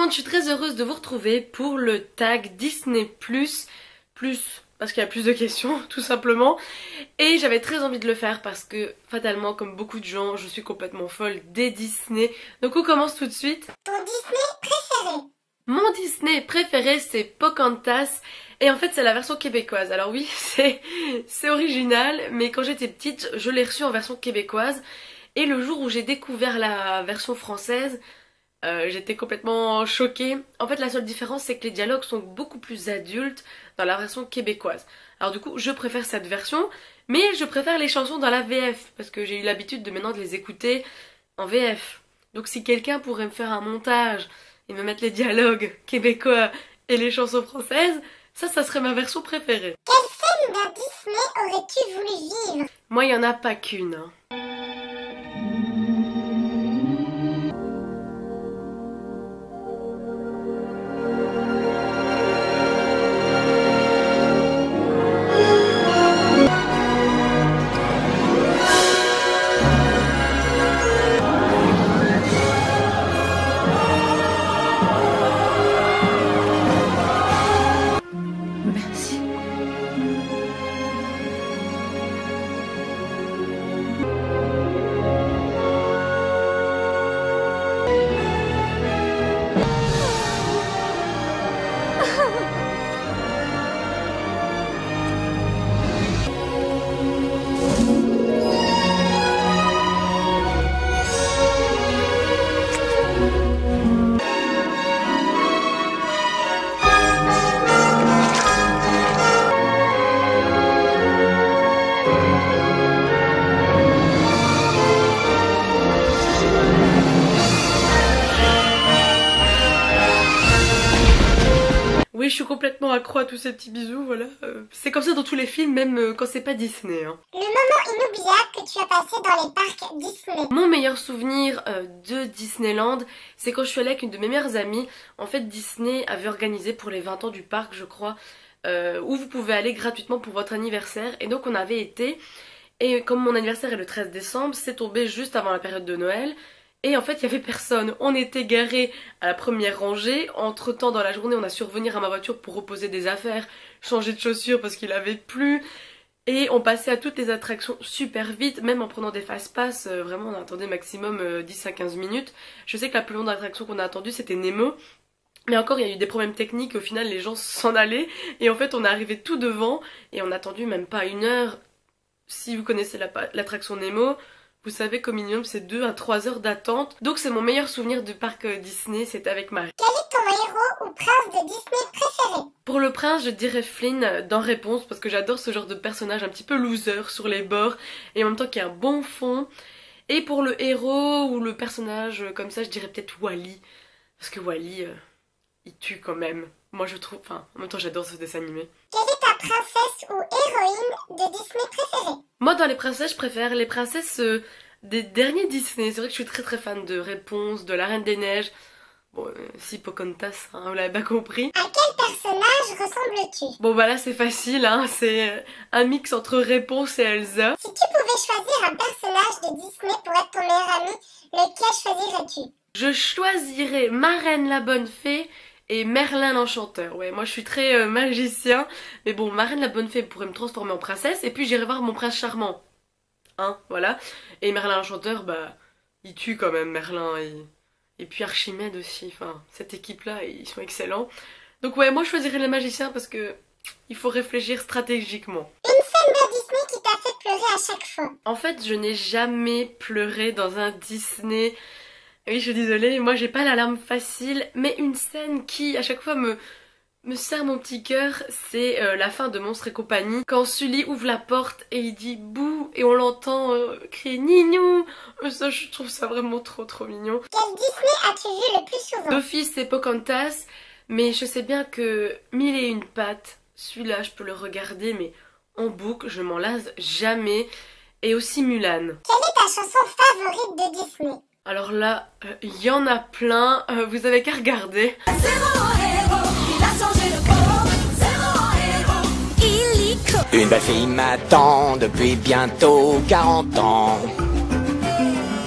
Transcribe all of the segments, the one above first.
monde, je suis très heureuse de vous retrouver pour le tag Disney+, parce qu'il y a plus de questions, tout simplement. Et j'avais très envie de le faire parce que, fatalement, comme beaucoup de gens, je suis complètement folle des Disney. Donc on commence tout de suite. Ton Disney préféré? Mon Disney préféré, c'est Pocahontas. Et en fait, c'est la version québécoise. Alors oui, c'est original, mais quand j'étais petite, je l'ai reçu en version québécoise. Et le jour où j'ai découvert la version française, j'étais complètement choquée. En fait, la seule différence, c'est que les dialogues sont beaucoup plus adultes dans la version québécoise. Alors du coup, je préfère cette version, mais je préfère les chansons dans la VF, parce que j'ai eu l'habitude de maintenant de les écouter en VF. Donc si quelqu'un pourrait me faire un montage et me mettre les dialogues québécois et les chansons françaises, ça serait ma version préférée. Quelle scène d'un Disney aurais-tu voulu vivre? Moi, il n'y en a pas qu'une, hein. Merci. Oui, je suis complètement accro à tous ces petits bisous, voilà. C'est comme ça dans tous les films, même quand c'est pas Disney, hein. Le moment inoubliable que tu as passé dans les parcs Disney. Mon meilleur souvenir de Disneyland, c'est quand je suis allée avec une de mes meilleures amies. En fait, Disney avait organisé pour les 20 ans du parc, je crois, où vous pouvez aller gratuitement pour votre anniversaire. Et donc on avait été, et comme mon anniversaire est le 13 décembre, c'est tombé juste avant la période de Noël. Et en fait, il y avait personne. On était garés à la première rangée. Entre temps, dans la journée, on a su revenir à ma voiture pour reposer des affaires, changer de chaussures parce qu'il avait plu. Et on passait à toutes les attractions super vite, même en prenant des fast-pass. Vraiment, on attendait maximum 10 à 15 minutes. Je sais que la plus longue attraction qu'on a attendue, c'était Nemo. Mais encore, il y a eu des problèmes techniques. Au final, les gens s'en allaient. Et en fait, on est arrivé tout devant. Et on a attendu même pas 1 heure. Si vous connaissez l'attraction Nemo, vous savez qu'au minimum c'est 2 à 3 heures d'attente. Donc c'est mon meilleur souvenir du parc Disney, c'était avec Marie. Quel est ton héros ou prince de Disney préféré? Pour le prince, je dirais Flynn dans Réponse, parce que j'adore ce genre de personnage un petit peu loser sur les bords, et en même temps qui a un bon fond. Et pour le héros ou le personnage comme ça, je dirais peut-être Wall-E, parce que Wall-E, il tue quand même. Moi je trouve, enfin en même temps j'adore ce dessin animé. Quelle est ta princesse ou héroïne de Disney préférée? Moi dans les princesses, je préfère les princesses des derniers Disney. C'est vrai que je suis très fan de Réponse, de la Reine des Neiges. Bon, si Pocahontas, hein, vous l'avez pas compris. À quel personnage ressembles-tu? Bon bah là c'est facile, hein, c'est un mix entre Réponse et Elsa. Si tu pouvais choisir un personnage de Disney pour être ton meilleur ami, lequel choisirais-tu? Je choisirais Marraine la Bonne Fée et Merlin l'Enchanteur. Ouais, moi je suis très magicien. Mais bon, Marraine la Bonne Fée pourrait me transformer en princesse. Et puis j'irai voir mon prince charmant. Hein, voilà. Et Merlin l'Enchanteur, bah, il tue quand même Merlin. Et puis Archimède aussi. Enfin, cette équipe-là, ils sont excellents. Donc ouais, moi je choisirais les magiciens parce que il faut réfléchir stratégiquement. Une scène de Disney qui t'a fait pleurer à chaque fois. En fait, je n'ai jamais pleuré dans un Disney. Oui, je suis désolée, moi j'ai pas la larme facile, mais une scène qui à chaque fois me serre mon petit cœur, c'est la fin de Monstres et compagnie. Quand Sully ouvre la porte et il dit bouh et on l'entend crier Nignou. Ça, je trouve ça vraiment trop mignon. Quel Disney as-tu vu le plus souvent? D'office c'est Pocahontas, mais je sais bien que 1001 pattes, celui-là je peux le regarder mais en boucle, je m'en lasse jamais. Et aussi Mulan. Quelle est ta chanson favorite de Disney? Alors là, il y en a plein, vous avez qu'à regarder. Une belle fille m'attend depuis bientôt 40 ans.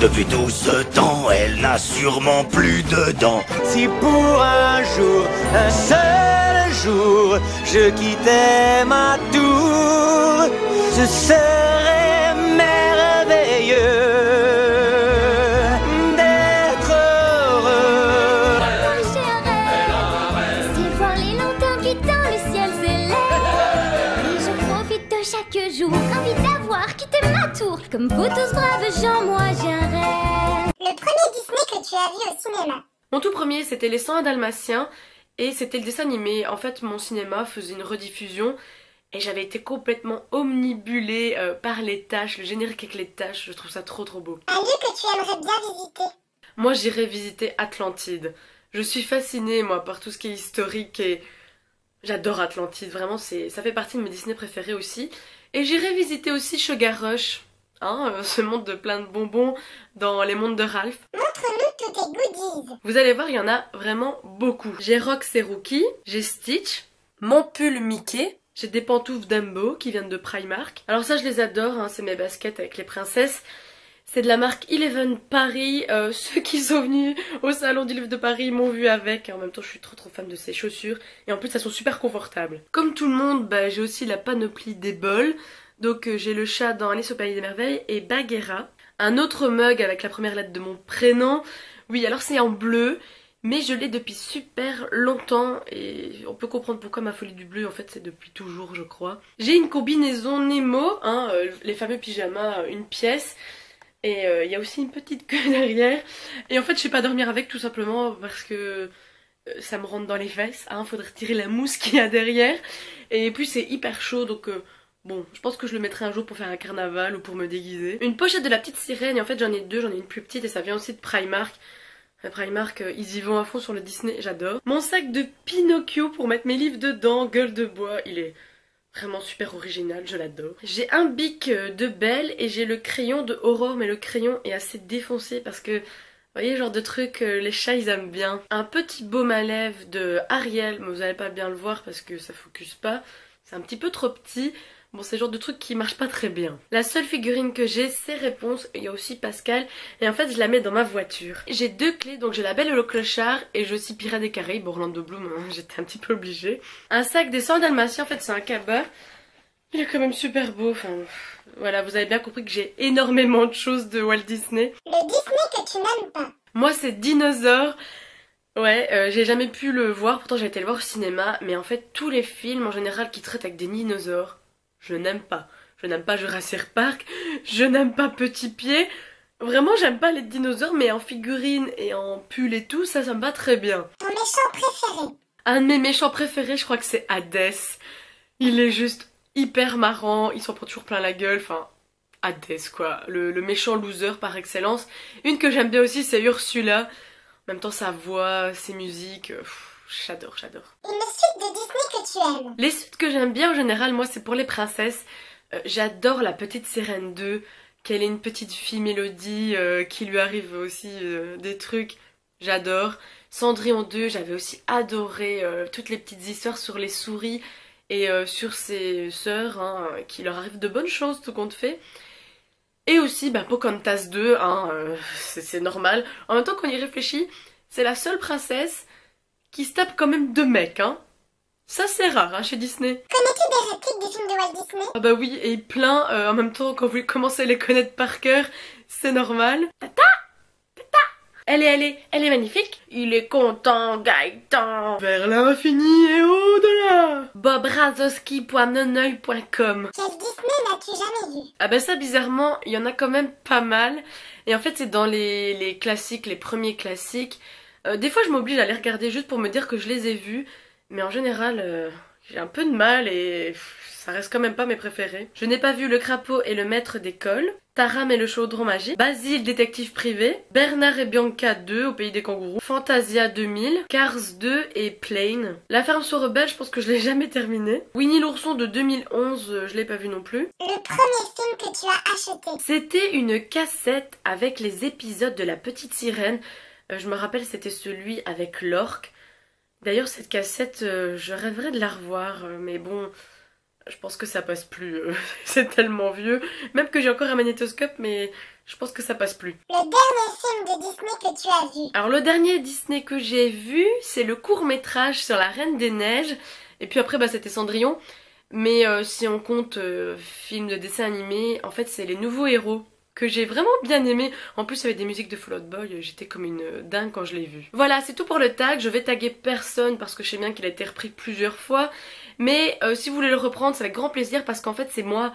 Depuis tout ce temps, elle n'a sûrement plus de dents. Si pour un jour, un seul jour, je quittais ma tour, ce serait merveilleux d'être heureux. Quand j'ai un rêve, c'est voir les lanternes qui dans le ciel s'élèvent. Et je profite de chaque jour, envie d'avoir quitté ma tour. Comme vous tous braves gens, moi j'ai un rêve. Le premier Disney que tu as vu au cinéma. Mon tout premier, c'était Les 101 Dalmatiens, et c'était le dessin animé. En fait, mon cinéma faisait une rediffusion, et j'avais été complètement omnibulée par les taches, le générique avec les taches, je trouve ça trop beau. Un lieu que tu aimerais bien visiter. Moi, j'irais visiter Atlantide. Je suis fascinée, moi, par tout ce qui est historique, et j'adore Atlantide, vraiment, ça fait partie de mes Disney préférés aussi. Et j'irais visiter aussi Sugar Rush, hein, ce monde de plein de bonbons dans les mondes de Ralph. Montre-nous tous tes goodies. Vous allez voir, il y en a vraiment beaucoup. J'ai Rox et Rookie, j'ai Stitch, mon pull Mickey, j'ai des pantoufles Dumbo qui viennent de Primark. Alors ça, je les adore, hein, c'est mes baskets avec les princesses. C'est de la marque Eleven Paris. Ceux qui sont venus au salon du livre de Paris m'ont vu avec. En même temps, je suis trop fan de ces chaussures. Et en plus, elles sont super confortables. Comme tout le monde, bah, j'ai aussi la panoplie des bols. Donc j'ai le chat dans Alice au Pays des Merveilles et Bagheera. Un autre mug avec la première lettre de mon prénom. Oui, alors c'est en bleu, mais je l'ai depuis super longtemps et on peut comprendre pourquoi ma folie du bleu, en fait c'est depuis toujours je crois. J'ai une combinaison Nemo, hein, les fameux pyjamas, une pièce. Et il y a aussi une petite queue derrière. Et en fait je sais pas dormir avec tout simplement parce que ça me rentre dans les fesses. Hein, faudrait tirer la mousse qu'il y a derrière. Et puis c'est hyper chaud donc... bon, je pense que je le mettrai un jour pour faire un carnaval ou pour me déguiser. Une pochette de la petite sirène, et en fait j'en ai deux, j'en ai une plus petite et ça vient aussi de Primark. Primark, ils y vont à fond sur le Disney, j'adore. Mon sac de Pinocchio pour mettre mes livres dedans, gueule de bois, il est vraiment super original, je l'adore. J'ai un bic de Belle et j'ai le crayon de Aurore, mais le crayon est assez défoncé parce que... Vous voyez, genre de truc, les chats ils aiment bien. Un petit baume à lèvres de Ariel, mais vous allez pas bien le voir parce que ça focus pas. C'est un petit peu trop petit. Bon, c'est le genre de truc qui marche pas très bien. La seule figurine que j'ai, c'est Réponse. Il y a aussi Pascal. Et en fait, je la mets dans ma voiture. J'ai deux clés, donc j'ai la Belle et le Clochard. Et j'ai aussi Pirates des Caraïbes, Orlando Bloom. Hein, j'étais un petit peu obligée. Un sac des 100 Dalmatiens. En fait, c'est un cabas. Il est quand même super beau. Enfin, voilà, vous avez bien compris que j'ai énormément de choses de Walt Disney. Le Disney que tu n'aimes pas. Moi, c'est Dinosaure. Ouais, j'ai jamais pu le voir. Pourtant, j'ai été le voir au cinéma. Mais en fait, tous les films en général qui traitent avec des dinosaures, je n'aime pas. Je n'aime pas Jurassic Park, je n'aime pas Petit Pied. Vraiment, j'aime pas les dinosaures, mais en figurine et en pull et tout, ça me va très bien. Ton méchant préféré. Un de mes méchants préférés, je crois que c'est Hadès. Il est juste hyper marrant, il s'en prend toujours plein la gueule, enfin... Hadès, quoi. Le méchant loser par excellence. Une que j'aime bien aussi, c'est Ursula. En même temps, sa voix, ses musiques... j'adore. Une suite de Disney que tu aimes. Les suites que j'aime bien en général, moi, c'est pour les princesses. J'adore la petite Sirène 2, qu'elle est une petite fille Mélodie, qui lui arrive aussi des trucs. J'adore. Cendrillon 2, j'avais aussi adoré toutes les petites histoires sur les souris et sur ses sœurs, hein, qui leur arrivent de bonnes choses, tout compte fait. Et aussi, bah, Pocahontas 2, hein, c'est normal. En même temps, quand on y réfléchit, c'est la seule princesse qui se tape quand même deux mecs, hein. Ça c'est rare, hein, chez Disney. Connais-tu des répliques des films de Walt Disney? Ah bah oui, et plein, en même temps, quand vous commencez à les connaître par cœur, c'est normal. Tata! Elle est magnifique. Il est content, Gaëtan. Vers l'infini et au-delà. bobrazowski.noneuil.com. Quel Disney n'as-tu jamais vu? Ah bah ça, bizarrement, il y en a quand même pas mal. Et en fait, c'est dans les classiques, les premiers classiques. Des fois, je m'oblige à les regarder juste pour me dire que je les ai vus. Mais en général, j'ai un peu de mal et ça reste quand même pas mes préférés. Je n'ai pas vu Le Crapaud et le Maître d'école, Taram et le Chaudron Magique, Basile, détective privé, Bernard et Bianca 2 au Pays des Kangourous, Fantasia 2000, Cars 2 et Plane. La Ferme sur Rebelle, je pense que je l'ai jamais terminé. Winnie l'ourson de 2011, je l'ai pas vu non plus. Le premier film que tu as acheté? C'était une cassette avec les épisodes de La Petite Sirène. Je me rappelle, c'était celui avec l'orque. D'ailleurs, cette cassette, je rêverais de la revoir, mais bon, je pense que ça passe plus. C'est tellement vieux. Même que j'ai encore un magnétoscope, mais je pense que ça passe plus. Le dernier film de Disney que tu as vu? Alors le dernier Disney que j'ai vu, c'est le court-métrage sur la Reine des Neiges. Et puis après, bah, c'était Cendrillon. Mais si on compte film de dessin animé, en fait c'est Les Nouveaux Héros, que j'ai vraiment bien aimé. En plus avec des musiques de Fall Out Boy, j'étais comme une dingue quand je l'ai vu. Voilà, c'est tout pour le tag. Je vais taguer personne parce que je sais bien qu'il a été repris plusieurs fois. Mais si vous voulez le reprendre, c'est avec grand plaisir parce qu'en fait c'est moi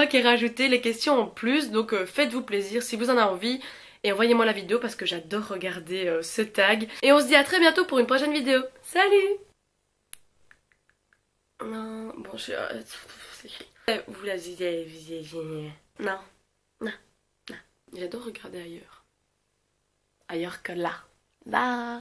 qui ai rajouté les questions en plus. Donc faites-vous plaisir si vous en avez envie. Et envoyez-moi la vidéo parce que j'adore regarder ce tag. Et on se dit à très bientôt pour une prochaine vidéo. Salut! Non, bon je suis... vous la non. Non, j'adore regarder ailleurs. Ailleurs que là. Là.